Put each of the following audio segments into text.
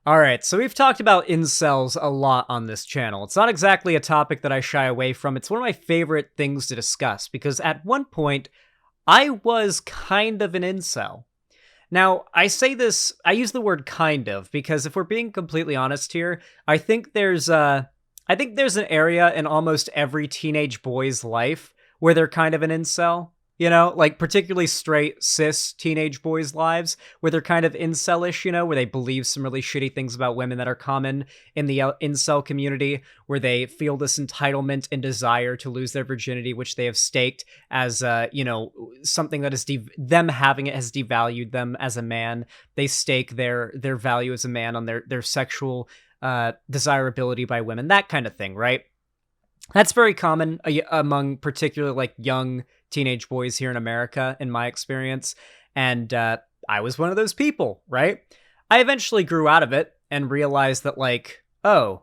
Alright, so we've talked about incels a lot on this channel. It's not exactly a topic that I shy away from. It's one of my favorite things to discuss because at one point, I was kind of an incel. Now, I use the word kind of because if we're being completely honest here, I think there's an area in almost every teenage boy's life where they're kind of an incel. You know, like particularly straight cis teenage boys' lives where they're kind of incelish, you know, where they believe some really shitty things about women that are common in the incel community, where they feel this entitlement and desire to lose their virginity, which they have staked as, something that is them having it has devalued them as a man. They stake their value as a man on their sexual desirability by women, that kind of thing, right? That's very common among particularly like young teenage boys here in America, in my experience. And I was one of those people, right? I eventually grew out of it and realized that, like, oh,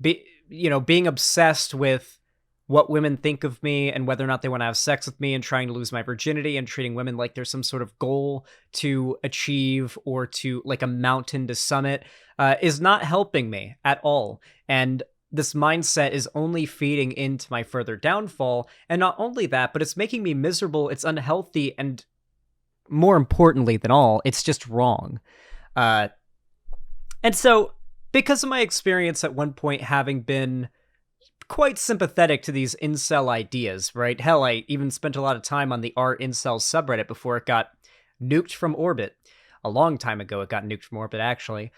being obsessed with what women think of me and whether or not they want to have sex with me and trying to lose my virginity and treating women like there's some sort of goal to achieve or to like a mountain to summit is not helping me at all. And this mindset is only feeding into my further downfall. And not only that, but it's making me miserable. It's unhealthy. And more importantly than all, it's just wrong. And so, because of my experience at one point having been quite sympathetic to these incel ideas, right? Hell, I even spent a lot of time on the r/incel subreddit before it got nuked from orbit. A long time ago, it got nuked from orbit, actually.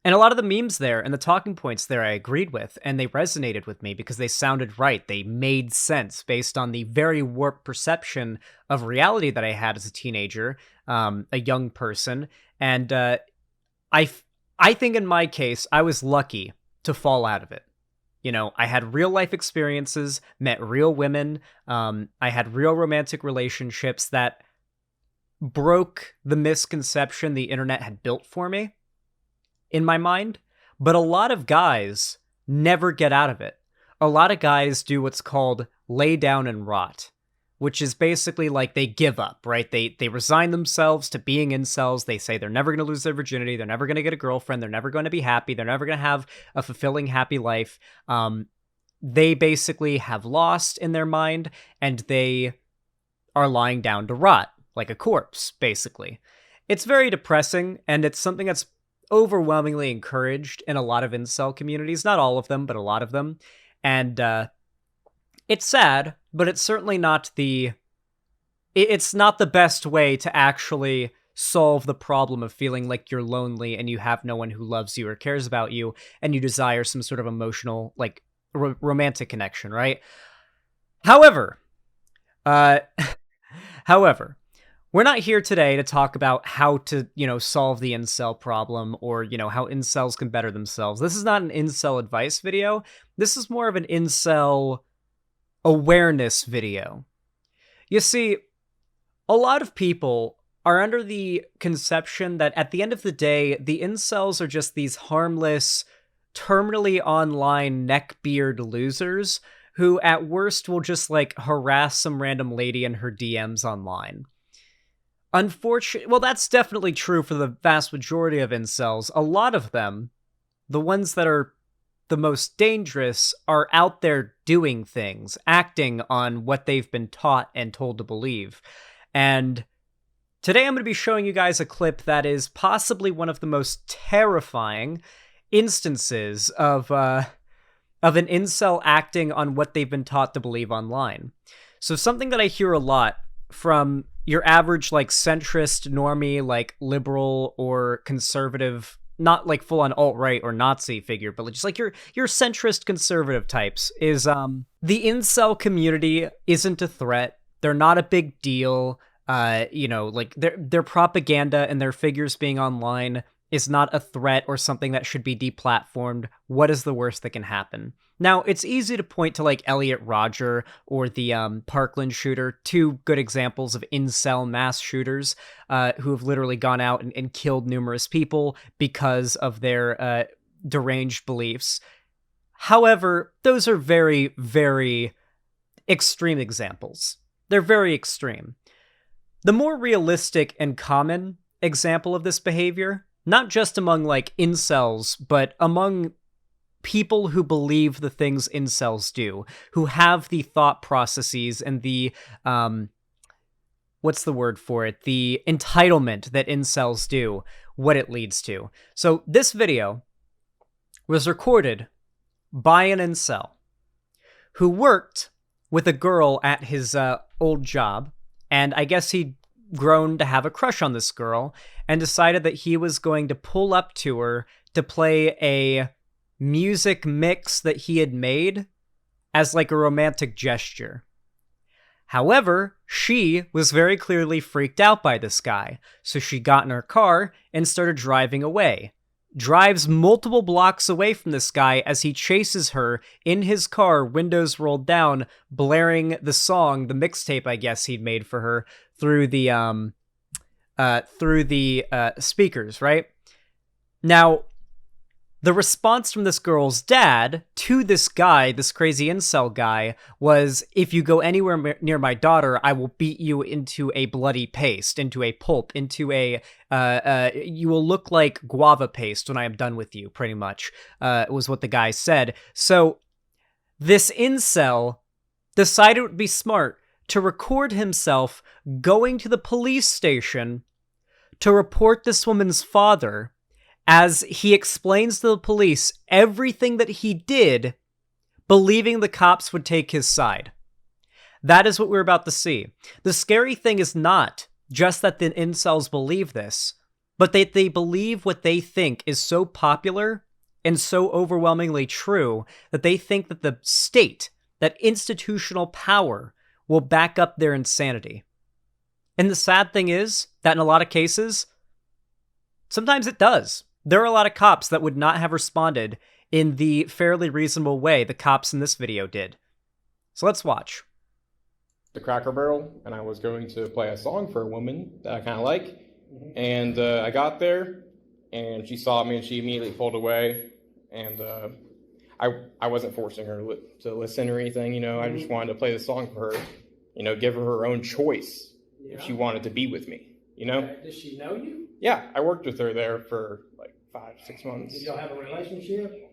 And a lot of the memes there and the talking points there I agreed with, and they resonated with me because they sounded right. They made sense based on the very warped perception of reality that I had as a teenager, a young person. And I think in my case, I was lucky to fall out of it. You know, I had real life experiences, met real women, I had real romantic relationships that broke the misconception the internet had built for me in my mind, but a lot of guys never get out of it. A lot of guys do what's called lay down and rot, which is basically like they give up, right? They resign themselves to being incels. They say they're never going to lose their virginity. They're never going to get a girlfriend. They're never going to be happy. They're never going to have a fulfilling, happy life. They basically have lost in their mind, and they are lying down to rot like a corpse, basically. It's very depressing, and it's something that's overwhelmingly encouraged in a lot of incel communities. Not all of them, but a lot of them. And it's sad, but it's certainly not it's not the best way to actually solve the problem of feeling like you're lonely and you have no one who loves you or cares about you and you desire some sort of emotional, like, romantic connection, right? However, uh, however, we're not here today to talk about how to, solve the incel problem or, how incels can better themselves. This is not an incel advice video. This is more of an incel awareness video. You see, a lot of people are under the conception that at the end of the day, the incels are just these harmless, terminally online neckbeard losers who at worst will just like harass some random lady in her DMs online. Unfortunately, well, that's definitely true for the vast majority of incels. A lot of them, the ones that are the most dangerous, are out there doing things, acting on what they've been taught and told to believe. And today I'm going to be showing you guys a clip that is possibly one of the most terrifying instances of an incel acting on what they've been taught to believe online. So something that I hear a lot from your average, like, centrist, normie, like, liberal or conservative, not like full-on alt-right or Nazi figure, but just like your centrist conservative types, is the incel community isn't a threat. They're not a big deal. Like, their propaganda and their figures being online is not a threat or something that should be deplatformed. What is the worst that can happen? Now, it's easy to point to, like, Elliot Rodger or the Parkland shooter, two good examples of incel mass shooters who have literally gone out and killed numerous people because of their deranged beliefs. However, those are very, very extreme examples. They're very extreme. The more realistic and common example of this behavior, not just among like incels, but among people who believe the things incels do, who have the thought processes and the what's the word for it? The entitlement that incels do, what it leads to. So this video was recorded by an incel who worked with a girl at his old job, and I guess he'd grown to have a crush on this girl and decided that he was going to pull up to her to play a music mix that he had made as like a romantic gesture. However, she was very clearly freaked out by this guy, so she got in her car and started driving away. Drives multiple blocks away from this guy as he chases her in his car, windows rolled down, blaring the song, the mixtape I guess he'd made for her through the speakers, right? Now, the response from this girl's dad to this guy, this crazy incel guy, was, if you go anywhere near my daughter, I will beat you into a bloody paste, into a pulp, into a, you will look like guava paste when I am done with you, pretty much, was what the guy said. So this incel decided it would be smart to record himself going to the police station to report this woman's father, as he explains to the police everything that he did, believing the cops would take his side. That is what we're about to see. The scary thing is not just that the incels believe this, but that they believe what they think is so popular and so overwhelmingly true that they think that the state, that institutional power, will back up their insanity. And the sad thing is that in a lot of cases, sometimes it does. There are a lot of cops that would not have responded in the fairly reasonable way the cops in this video did. So let's watch. The Cracker Barrel, and I was going to play a song for a woman that I kind of like. And I got there, and she saw me, and she immediately pulled away. And I wasn't forcing her to listen or anything, you know. I just wanted to play the song for her, you know, give her her own choice if she wanted to be with me, you know. Does she know you? Yeah, I worked with her there for like 5-6 months. Did y'all have a relationship?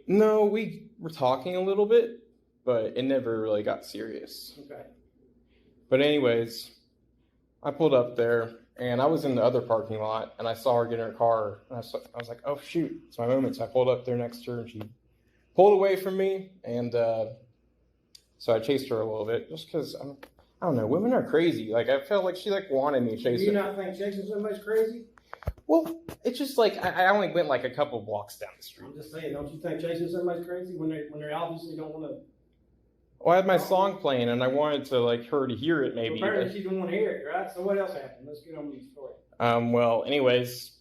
No, we were talking a little bit, but it never really got serious. Okay. But anyways, I pulled up there, and I was in the other parking lot, and I saw her get in her car, and I was like, oh, shoot, it's my moment. So I pulled up there next to her, and she pulled away from me, and so I chased her a little bit, just because, I don't know, women are crazy. Like, I felt like she, like, wanted me to chase her. Do you not think chasing somebody's crazy? Well, it's just like, I only went, like, a couple blocks down the street. I'm just saying, don't you think chasing somebody's crazy when they obviously don't want to? Well, I had my song playing, and I wanted to, like, her to hear it, maybe. Well, apparently she didn't want to hear it, right? So what else happened? Let's get on with the story. Well, anyways,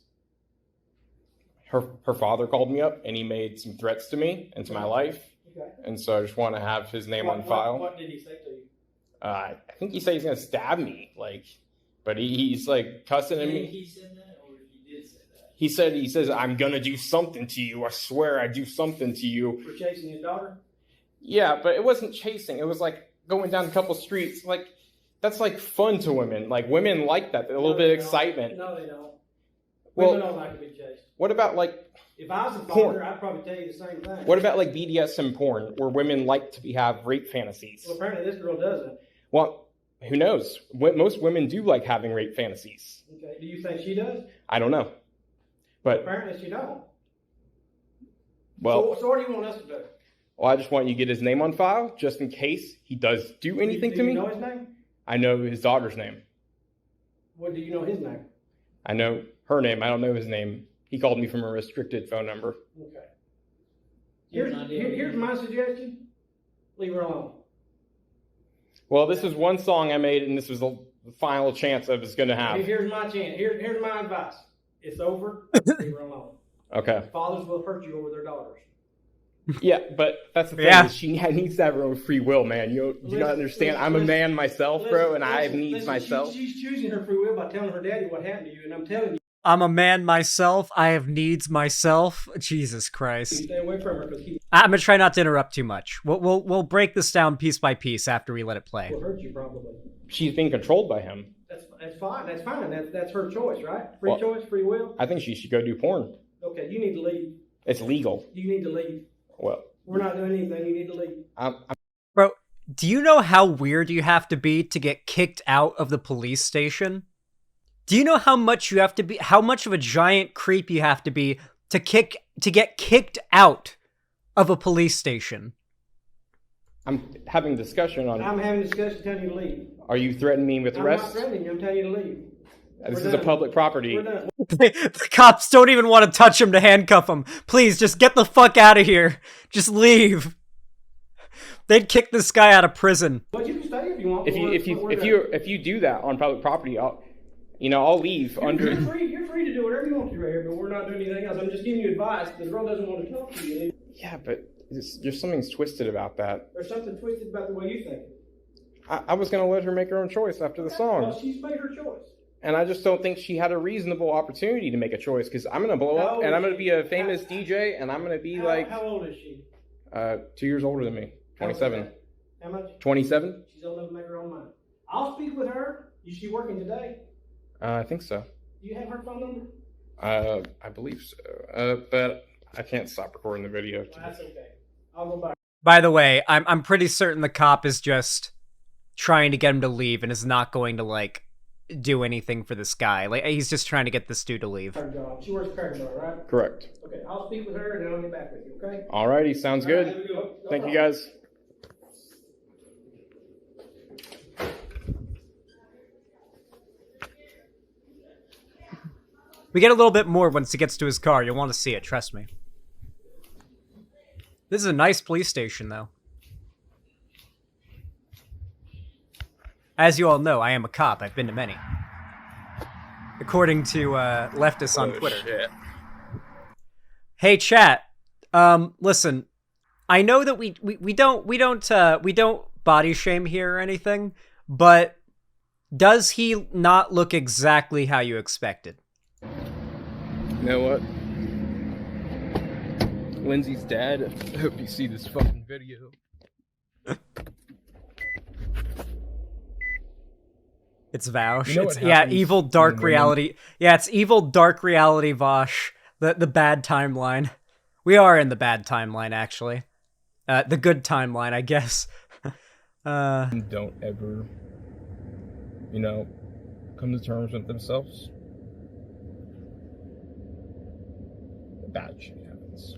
her father called me up, and he made some threats to me and to my life. Okay. And so I just want to have his name on file. What did he say to you? I think he said he's going to stab me, like, but he's, like, cussing at me. He said that, or he did say that? He says, I'm going to do something to you. I swear I do something to you. For chasing his daughter? Yeah, but it wasn't chasing. It was, like, going down a couple streets. Like, that's, like, fun to women. Like, women like that. A little bit of excitement. No, they don't. Well, Women don't like to be chased. What about, like, if I was a porn? father, I'd probably tell you the same thing. What about, like, BDSM porn, where women like to have rape fantasies? Well, apparently this girl doesn't. Well, who knows? Most women do like having rape fantasies. Okay. Do you think she does? I don't know. But apparently she don't. Well, so what do you want us to do? Well, I just want you to get his name on file, just in case he does do anything to me. Do you know his name? I know his daughter's name. What do you know his name? I know her name. I don't know his name. He called me from a restricted phone number. Okay. Here's my suggestion. Leave her alone. Well, this is one song I made, and this was the final chance I was going to have. Here's my chance. Here's my advice. It's over. Leave her alone. Okay. Fathers will hurt you over their daughters. Yeah, but that's the thing. Yeah. She needs to have her own free will, man. You not understand? I'm a man myself, bro, and I have needs myself. She's choosing her free will by telling her daddy what happened to you, and I'm telling you. I'm a man myself. I have needs myself. Jesus Christ. Stay away from her because I'm gonna try not to interrupt too much. We'll break this down piece by piece after we let it play. Will hurt you probably. She's being controlled by him. That's fine. That's fine. That's her choice, right? Free Well, choice, free will. I think she should go do porn. Okay, you need to leave. It's legal. You need to leave. Well, We're not doing anything. You need to leave. Bro, do you know how weird you have to be to get kicked out of the police station? Do you know how much you have to be, how much of a giant creep you have to be to get kicked out of a police station? I'm having a discussion on. I'm having a discussion telling you to leave. Are you threatening me with I'm arrest? not threatening you. I'm telling you to leave. This We're is a done. public property. We're done. The cops don't even want to touch him to handcuff him. Please, just get the fuck out of here. Just leave. They'd kick this guy out of prison. Well, you can stay if you want. If you do that on public property, I'll leave under. You're free to do whatever you want to right here, but we're not doing anything else. I'm just giving you advice. The girl doesn't want to talk to you. Yeah, but there's something's twisted about that. There's something twisted about the way you think. I was gonna let her make her own choice after the song. Well, she's made her choice. And I just don't think she had a reasonable opportunity to make a choice, because I'm gonna blow up and I'm gonna be a famous DJ and I'm gonna be How old is she? 2 years older than me. 27. How much? 27? She's old enough to make her own mind. I'll speak with her. Is she working today? I think so. Do you have her phone number? I believe so. But I can't stop recording the video. Well, that's okay. I'll go back. By the way, I'm pretty certain the cop is just trying to get him to leave and is not going to, like, do anything for this guy. Like, he's just trying to get this dude to leave. She works at Cracker Barrel, right? Correct. Okay, I'll speak with her and then I'll get back with you, okay? Alrighty, sounds All right, good. have a good one. No Thank you problem. guys. We get a little bit more once he gets to his car. You'll want to see it, trust me. This is a nice police station, though. As you all know, I am a cop. I've been to many. According to leftists on Twitter. Shit. Hey, chat. Listen. I know that we don't body shame here or anything, but does he not look exactly how you expected? You know what? Lindsay's dad. I hope you see this fucking video. It's Vaush. You know It's, what yeah, happens evil dark when women- reality. Yeah, it's evil dark reality Vosh. The bad timeline. We are in the bad timeline, actually. The good timeline, I guess. Don't ever, come to terms with themselves. Bad shit happens.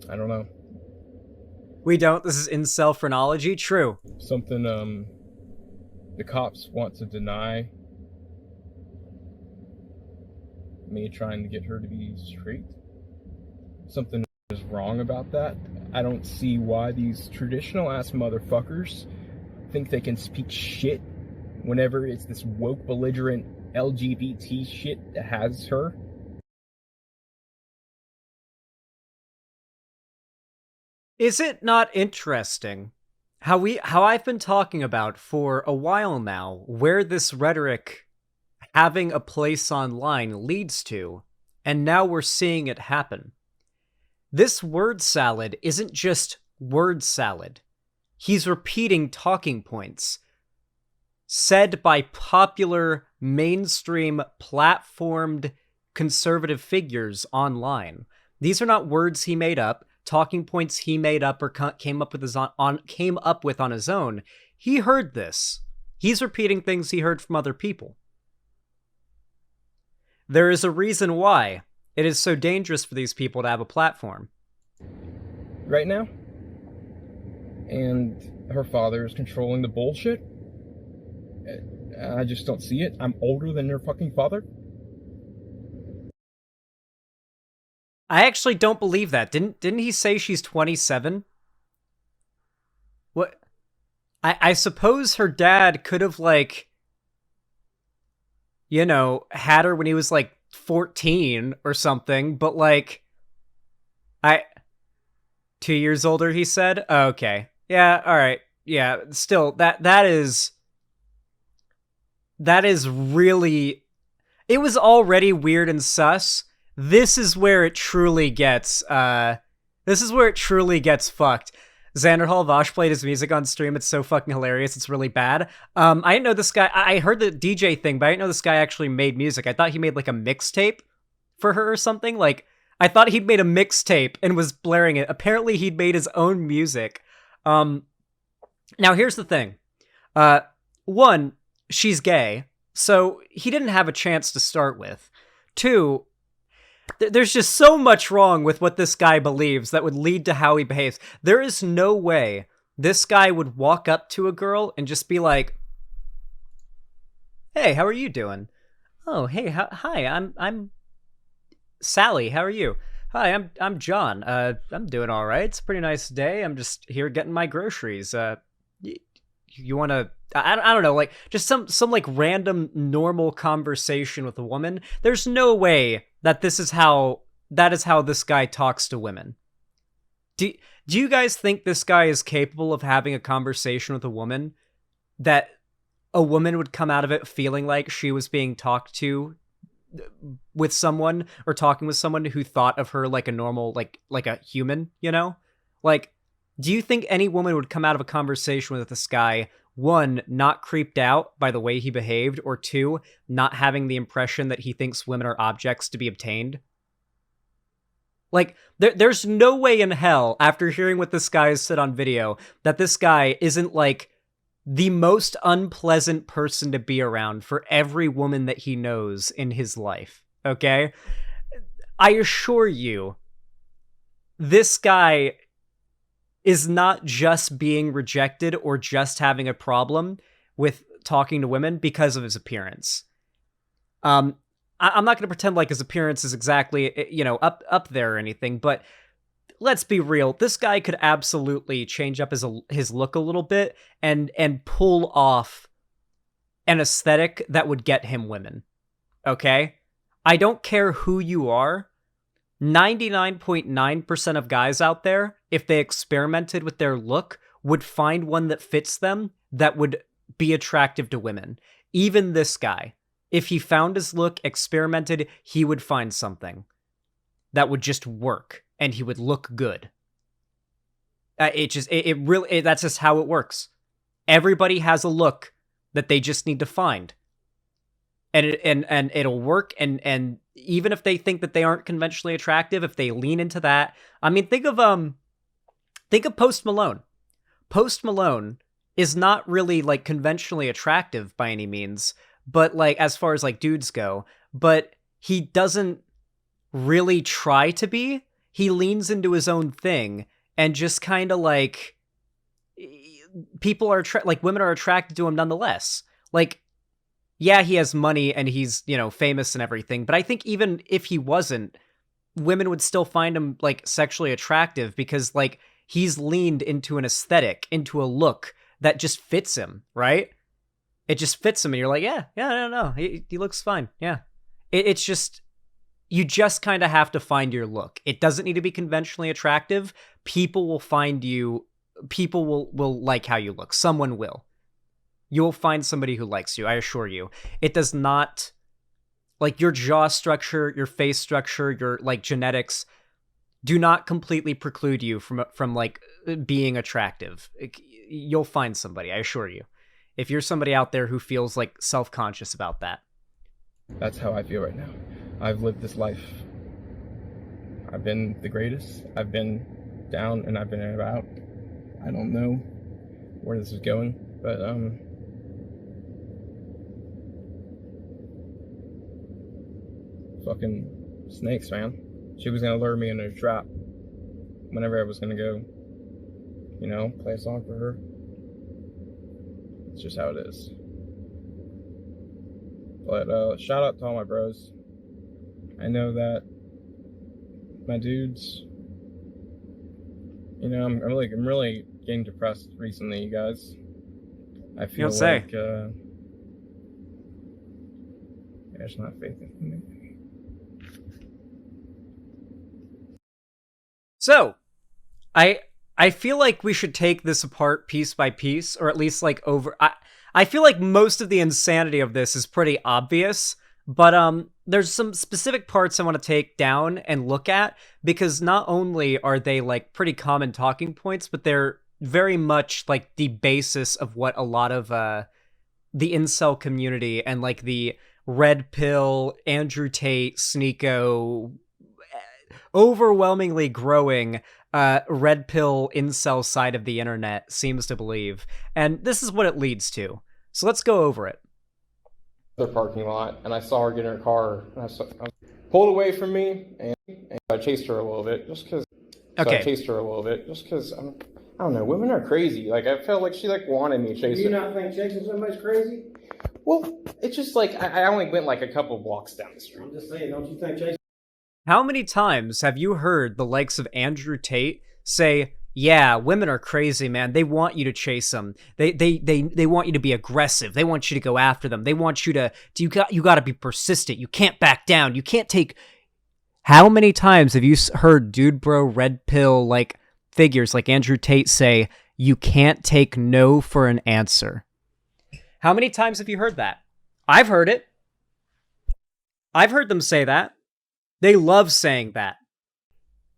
I don't know. We don't. This is incel phrenology. True. Something the cops want to deny me trying to get her to be straight. Something is wrong about that. I don't see why these traditional ass motherfuckers think they can speak shit whenever it's this woke belligerent LGBT shit that has her. Is it not interesting how I've been talking about for a while now where this rhetoric having a place online leads to, and now we're seeing it happen. This word salad isn't just word salad. He's repeating talking points said by popular, mainstream, platformed conservative figures online. These are not words he made up, talking points he made up or came up with on his own. He heard this. He's repeating things he heard from other people. There is a reason why it is so dangerous for these people to have a platform. Right now? And her father is controlling the bullshit? I just don't see it. I'm older than her fucking father? I actually don't believe that. Didn't he say she's 27? What? I suppose her dad could have, like, you know, had her when he was, like, 14 or something, but, like, 2 years older, he said? Oh, okay. Yeah, alright. Yeah, still, that is really... It was already weird and sus. This is where it truly gets, fucked. Xander Hall Vosh played his music on stream. It's so fucking hilarious. It's really bad. I didn't know this guy. I heard the DJ thing, but I didn't know this guy actually made music. I thought he made like a mixtape for her or something. Like, I thought he'd made a mixtape and was blaring it. Apparently, he'd made his own music. Now, here's the thing. One, she's gay, so he didn't have a chance to start with. Two, there's just so much wrong with what this guy believes that would lead to how he behaves. There is no way this guy would walk up to a girl and just be like, "Hey, how are you doing?" "Oh, hey, hi, I'm Sally. How are you?" "Hi, I'm John. I'm doing all right. It's a pretty nice day. I'm just here getting my groceries. You want to?" I don't know, like just some like random normal conversation with a woman. There's no way that that is how this guy talks to women. Do you guys think this guy is capable of having a conversation with a woman that a woman would come out of it feeling like she was being talked to with someone, or talking with someone who thought of her like a normal, like a human, you know? Like, do you think any woman would come out of a conversation with this guy, one, not creeped out by the way he behaved, or two, not having the impression that he thinks women are objects to be obtained? Like, there's no way in hell, after hearing what this guy has said on video, that this guy isn't like the most unpleasant person to be around for every woman that he knows in his life, okay? I assure you, this guy is not just being rejected or just having a problem with talking to women because of his appearance. I'm not going to pretend like his appearance is exactly, you know, up there or anything, but let's be real. This guy could absolutely change up his look a little bit and pull off an aesthetic that would get him women. Okay? I don't care who you are. 99.9% of guys out there, if they experimented with their look, would find one that fits them that would be attractive to women. Even this guy, if he found his look, experimented, he would find something that would just work and he would look good. That's just how it works. Everybody has a look that they just need to find. And it'll work, and even if they think that they aren't conventionally attractive, if they lean into that, I mean, think of Post Malone. Post Malone is not really like conventionally attractive by any means, but like as far as like dudes go, but he doesn't really try to be. He leans into his own thing and just kind of like women are attracted to him nonetheless. Like, yeah, he has money and he's, you know, famous and everything, but I think even if he wasn't, women would still find him like sexually attractive because like he's leaned into an aesthetic, into a look that just fits him, right? It just fits him and you're like, yeah, I don't know. He looks fine. Yeah. It's just, you just kind of have to find your look. It doesn't need to be conventionally attractive. People will find you. People will like how you look. Someone will. You'll find somebody who likes you, I assure you. It does not, like, your jaw structure, your face structure, your, like, genetics do not completely preclude you from like, being attractive. You'll find somebody, I assure you. If you're somebody out there who feels, like, self-conscious about that. That's how I feel right now. I've lived this life. I've been the greatest. I've been down and I've been about. I don't know where this is going, but, fucking snakes, man. She was gonna lure me into a trap whenever I was gonna go, you know, play a song for her. It's just how it is. But shout out to all my bros. I know that my dudes, you know, I'm really getting depressed recently, you guys. I feel like there's not faith in me. So, I feel like we should take this apart piece by piece, or at least like I feel like most of the insanity of this is pretty obvious, but there's some specific parts I want to take down and look at, because not only are they like pretty common talking points, but they're very much like the basis of what a lot of the incel community and like the red pill, Andrew Tate, Sneeko, overwhelmingly growing red pill incel side of the internet seems to believe. And this is what it leads to. So let's go over it. The parking lot, and I saw her get in her car, and I pulled away from me, and I chased her a little bit, just because. Okay. I chased her a little bit, just because, I don't know, women are crazy. Like, I felt like she, like, wanted me to chase her. Do you not think chasing somebody's crazy? Well, it's just like, I only went, like, a couple blocks down the street. I'm just saying, don't you think chasing... How many times have you heard the likes of Andrew Tate say, yeah, women are crazy, man. They want you to chase them. They want you to be aggressive. They want you to go after them. They want you to you got to be persistent. You can't back down. You can't take. How many times have you heard dude bro red pill like figures like Andrew Tate say, you can't take no for an answer? How many times have you heard that? I've heard it. I've heard them say that. They love saying that.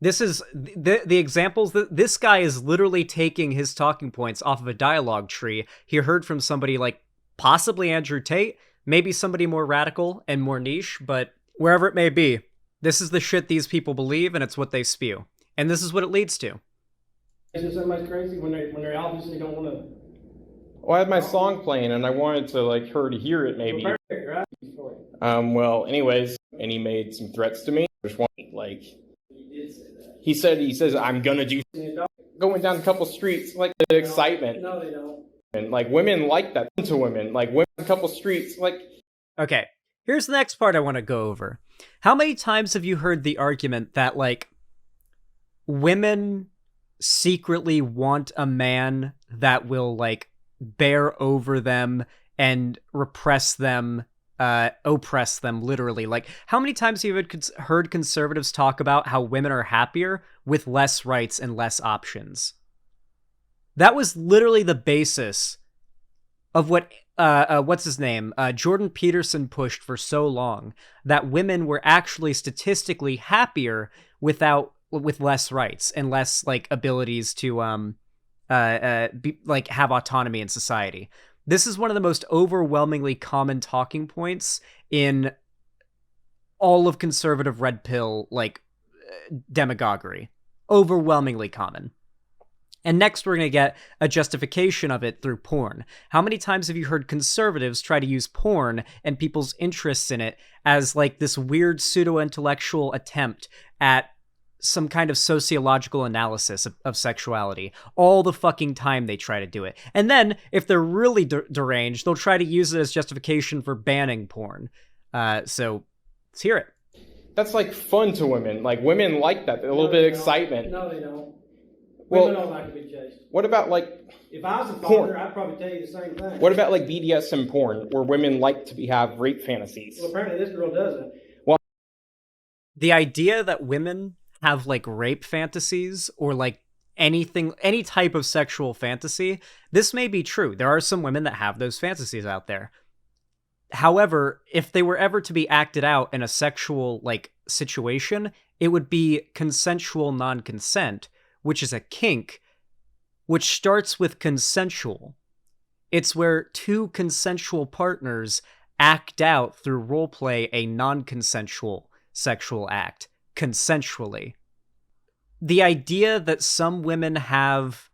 This is the examples that this guy is literally taking his talking points off of a dialogue tree he heard from somebody like possibly Andrew Tate, maybe somebody more radical and more niche, but wherever it may be, this is the shit these people believe, and it's what they spew. And this is what it leads to. Chasing somebody's crazy when they obviously don't want to... Well, I had my song playing, and I wanted to, like, her to hear it, maybe. Well, perfect, right? Well, anyways, and he made some threats to me. Just one, like... He says, I'm gonna do going down a couple streets, like the excitement. No, they don't. And like women like that to women, like women a couple streets, like. Okay, here's the next part I want to go over. How many times have you heard the argument that like women secretly want a man that will like bear over them and repress them, oppress them, literally? Like, how many times have you heard conservatives talk about how women are happier with less rights and less options? That was literally the basis of what what's his name, Jordan Peterson pushed for so long, that women were actually statistically happier with less rights and less like abilities to be, have autonomy in society. This is one of the most overwhelmingly common talking points in all of conservative red pill, demagoguery. Overwhelmingly common. And next we're going to get a justification of it through porn. How many times have you heard conservatives try to use porn and people's interests in it as this weird pseudo-intellectual attempt at some kind of sociological analysis of sexuality? All the fucking time they try to do it. And then, if they're really deranged, they'll try to use it as justification for banning porn. So, let's hear it. That's, fun to women. Women like that. A little bit of excitement. No, they don't. Well, women don't like to be chased. What about, if I was a porn? father, I'd probably tell you the same thing. What about, BDSM porn, where women like to have rape fantasies? Well, apparently this girl doesn't. Well, the idea that women have rape fantasies or anything, any type of sexual fantasy, this may be true. There are some women that have those fantasies out there. However, if they were ever to be acted out in a sexual situation, it would be consensual non-consent, which is a kink, which starts with consensual. It's where two consensual partners act out through roleplay a non-consensual sexual act consensually. The idea that some women have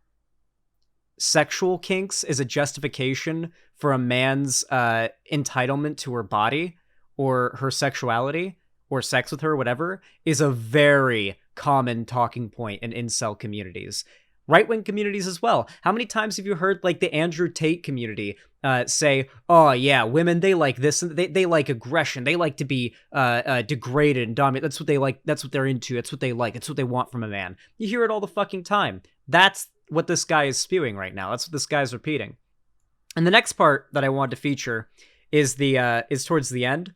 sexual kinks is a justification for a man's entitlement to her body or her sexuality or sex with her, whatever, is a very common talking point in incel communities. Right-wing communities as well. How many times have you heard the Andrew Tate community say, oh yeah, women, they like this, and they like aggression, they like to be degraded and dominant, that's what they like, that's what they're into, that's what they like, it's what they want from a man. You hear it all the fucking time. That's what this guy is spewing right now. That's what this guy's repeating. And the next part that I wanted to feature is is towards the end,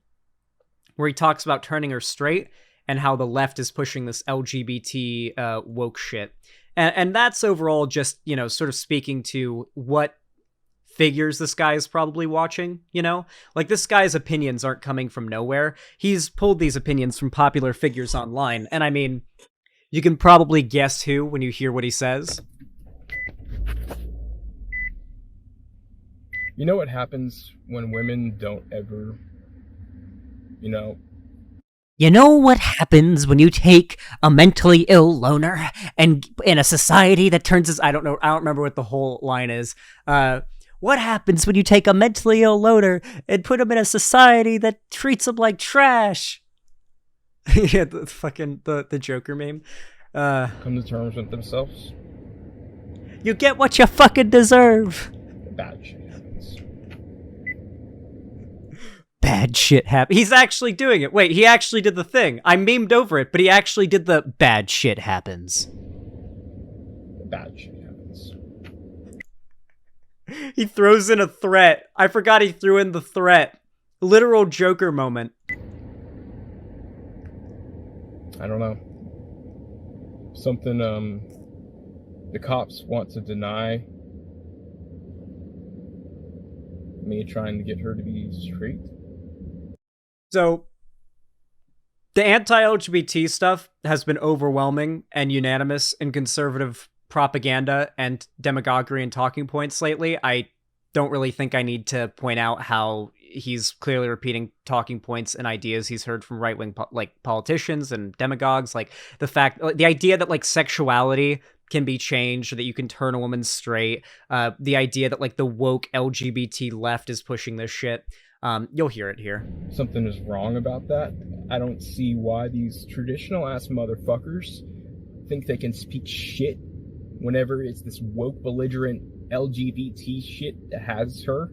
where he talks about turning her straight and how the left is pushing this LGBT woke shit. And that's overall just, sort of speaking to what figures this guy is probably watching, you know? Like, this guy's opinions aren't coming from nowhere. He's pulled these opinions from popular figures online. And I mean, you can probably guess who when you hear what he says. You know what happens when women don't ever, You know what happens when you take a mentally ill loner and in a society that turns his, I don't remember what the whole line is. What happens when you take a mentally ill loner and put him in a society that treats him like trash? Yeah, the Joker meme. come to terms with themselves? You get what you fucking deserve. Bad shit happens. Bad shit happens. He's actually doing it. Wait, he actually did the thing. I memed over it, but he actually did the bad shit happens. Bad shit happens. He throws in a threat. I forgot he threw in the threat. Literal Joker moment. I don't know. Something, the cops want to deny me trying to get her to be straight. So, the anti-LGBT stuff has been overwhelming and unanimous in conservative propaganda and demagoguery and talking points lately. I don't really think I need to point out how he's clearly repeating talking points and ideas he's heard from right-wing politicians and demagogues. Like the idea that like sexuality can be changed, or that you can turn a woman straight. The idea that like the woke LGBT left is pushing this shit. You'll hear it here. Something is wrong about that. I don't see why these traditional ass motherfuckers think they can speak shit whenever it's this woke belligerent LGBT shit that has her.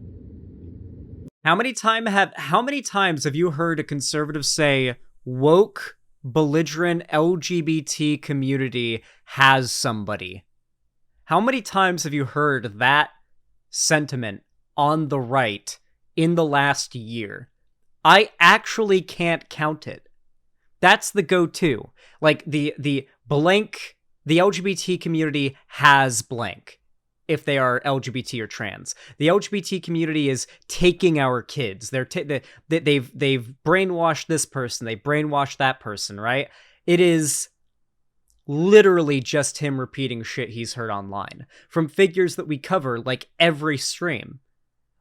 How many times have you heard a conservative say woke belligerent LGBT community has somebody? How many times have you heard that sentiment on the right in the last year? I actually can't count it. That's the go-to. Like the LGBT community has blank if they are LGBT or trans. The LGBT community is taking our kids. They've brainwashed this person. They brainwashed that person, right? It is literally just him repeating shit he's heard online from figures that we cover like every stream.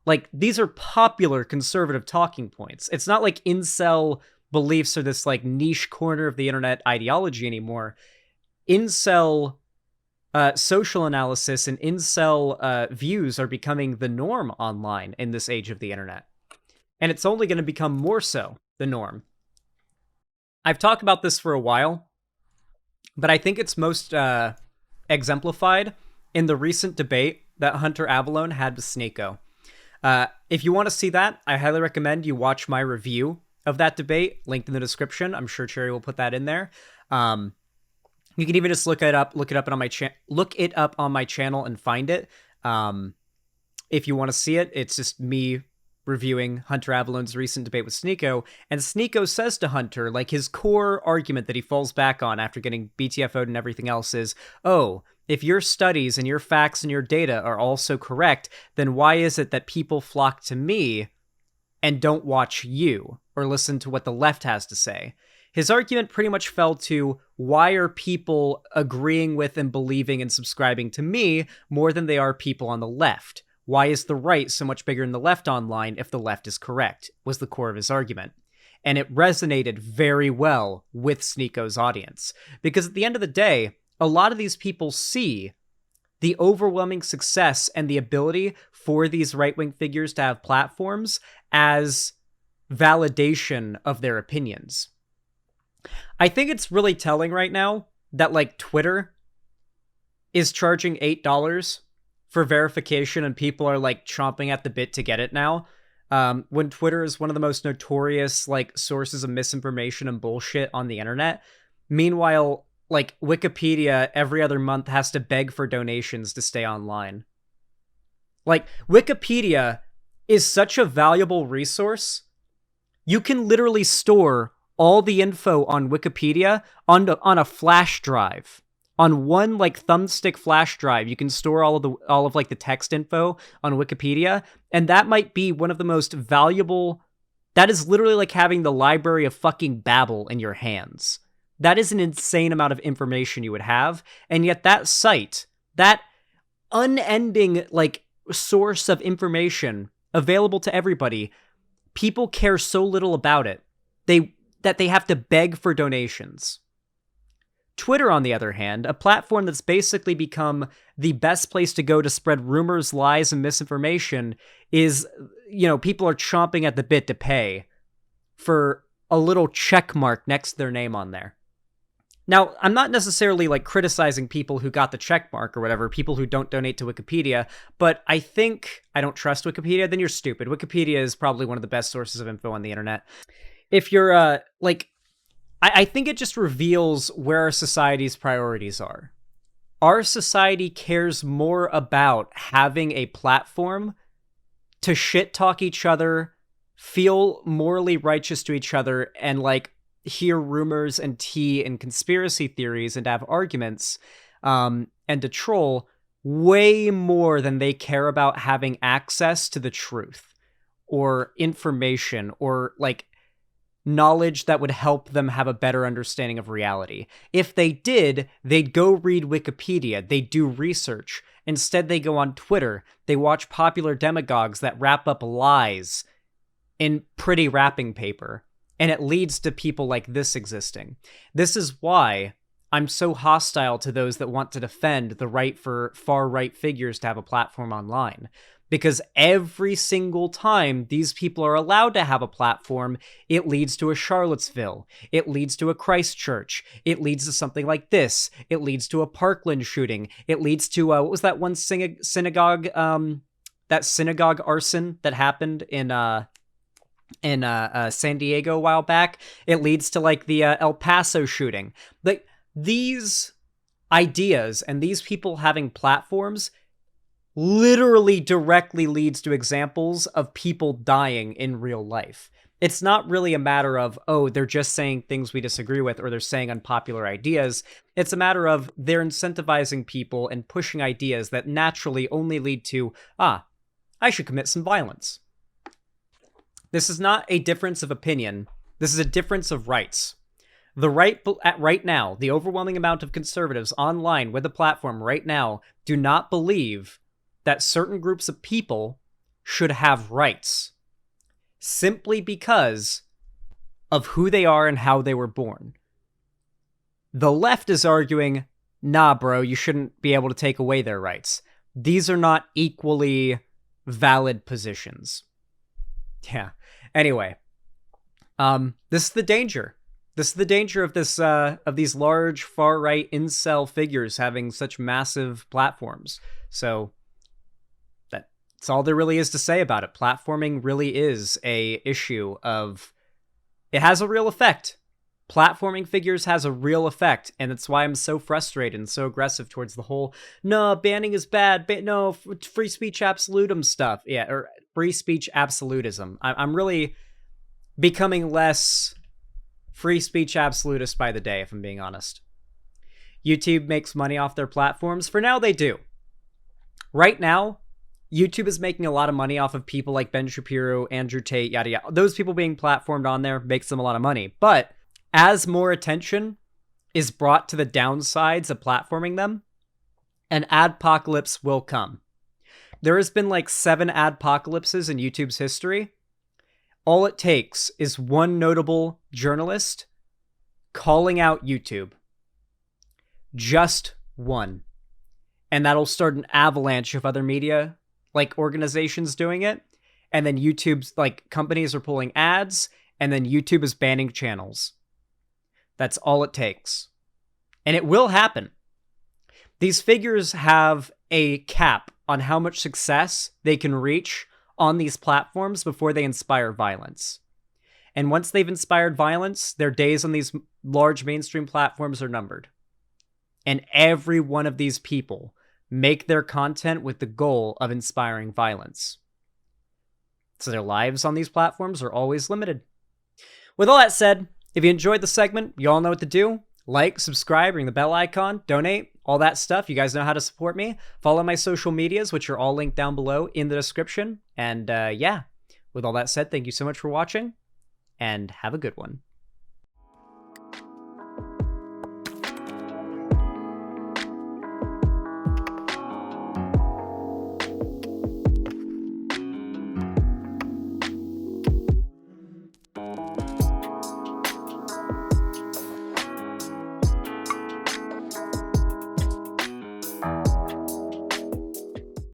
Like, these are popular conservative talking points. It's not like incel beliefs are this like niche corner of the internet ideology anymore. Incel social analysis and incel views are becoming the norm online in this age of the internet. And it's only going to become more so the norm. I've talked about this for a while, but I think it's most exemplified in the recent debate that Hunter Avallone had with Sneeko. If you want to see that, I highly recommend you watch my review of that debate, linked in the description. I'm sure Cherry will put that in there. You can even just look it up on my channel and find it. If you want to see it, it's just me reviewing Hunter Avallone's recent debate with Sneeko, and Sneeko says to Hunter, like, his core argument that he falls back on after getting BTFO'd and everything else is, oh, if your studies and your facts and your data are all so correct, then why is it that people flock to me and don't watch you or listen to what the left has to say? His argument pretty much fell to, why are people agreeing with and believing and subscribing to me more than they are people on the left? Why is the right so much bigger than the left online if the left is correct? Was the core of his argument. And it resonated very well with Sneeko's audience. Because at the end of the day, a lot of these people see the overwhelming success and the ability for these right-wing figures to have platforms as validation of their opinions. I think it's really telling right now that, like, Twitter is charging $8 for verification and people are, like, chomping at the bit to get it now. When Twitter is one of the most notorious, like, sources of misinformation and bullshit on the internet. Meanwhile, like, Wikipedia every other month has to beg for donations to stay online. Like, Wikipedia is such a valuable resource. You can literally store all the info on Wikipedia on a flash drive On one like thumbstick flash drive, you can store all of like the text info on Wikipedia, and that might be one of the most valuable. That is literally like having the library of fucking Babel in your hands. That is an insane amount of information you would have, and yet that site, that unending like source of information available to everybody, people care so little about it. That they have to beg for donations. Twitter, on the other hand, a platform that's basically become the best place to go to spread rumors, lies, and misinformation, is, people are chomping at the bit to pay for a little check mark next to their name on there. Now, I'm not necessarily like criticizing people who got the check mark or whatever, people who don't donate to Wikipedia, but I don't trust Wikipedia, then you're stupid. Wikipedia is probably one of the best sources of info on the internet. If you're, I think it just reveals where our society's priorities are. Our society cares more about having a platform to shit talk each other, feel morally righteous to each other, and like hear rumors and tea and conspiracy theories and have arguments, and to troll way more than they care about having access to the truth or information or like knowledge that would help them have a better understanding of reality. If they did, they'd go read Wikipedia, they'd do research. Instead, they go on Twitter, they watch popular demagogues that wrap up lies in pretty wrapping paper, and it leads to people like this existing. This is why I'm so hostile to those that want to defend the right for far-right figures to have a platform online. Because every single time these people are allowed to have a platform, it leads to a Charlottesville. It leads to a Christchurch. It leads to something like this. It leads to a Parkland shooting. It leads to, what was that one synagogue, that synagogue arson that happened in San Diego a while back? It leads to like the El Paso shooting. Like these ideas and these people having platforms literally directly leads to examples of people dying in real life. It's not really a matter of, oh, they're just saying things we disagree with or they're saying unpopular ideas. It's a matter of they're incentivizing people and pushing ideas that naturally only lead to, I should commit some violence. This is not a difference of opinion. This is a difference of rights. The right now, the overwhelming amount of conservatives online with a platform right now do not believe that certain groups of people should have rights simply because of who they are and how they were born. The left is arguing, nah, bro, you shouldn't be able to take away their rights. These are not equally valid positions. Yeah. Anyway, this is the danger. This is the danger of this of these large far-right incel figures having such massive platforms. So that's all there really is to say about it. Platforming really is a issue of... It has a real effect. Platforming figures has a real effect, and that's why I'm so frustrated and so aggressive towards the whole, no, banning is bad, no, free speech absolutism stuff. Yeah, or free speech absolutism. I'm really becoming less free speech absolutist by the day, if I'm being honest. YouTube makes money off their platforms. For now, they do. Right now, YouTube is making a lot of money off of people like Ben Shapiro, Andrew Tate, yada yada. Those people being platformed on there makes them a lot of money. But as more attention is brought to the downsides of platforming them, an adpocalypse will come. There has been like 7 adpocalypses in YouTube's history. All it takes is one notable journalist calling out YouTube. Just one. And that'll start an avalanche of other media like organizations doing it, and then YouTube's like companies are pulling ads, and then YouTube is banning channels. That's all it takes. And it will happen. These figures have a cap on how much success they can reach on these platforms before they inspire violence. And once they've inspired violence, their days on these large mainstream platforms are numbered. And every one of these people make their content with the goal of inspiring violence. So their lives on these platforms are always limited. With all that said, if you enjoyed the segment, you all know what to do. Like, subscribe, ring the bell icon, donate, all that stuff. You guys know how to support me. Follow my social medias, which are all linked down below in the description. And yeah, with all that said, thank you so much for watching, and have a good one.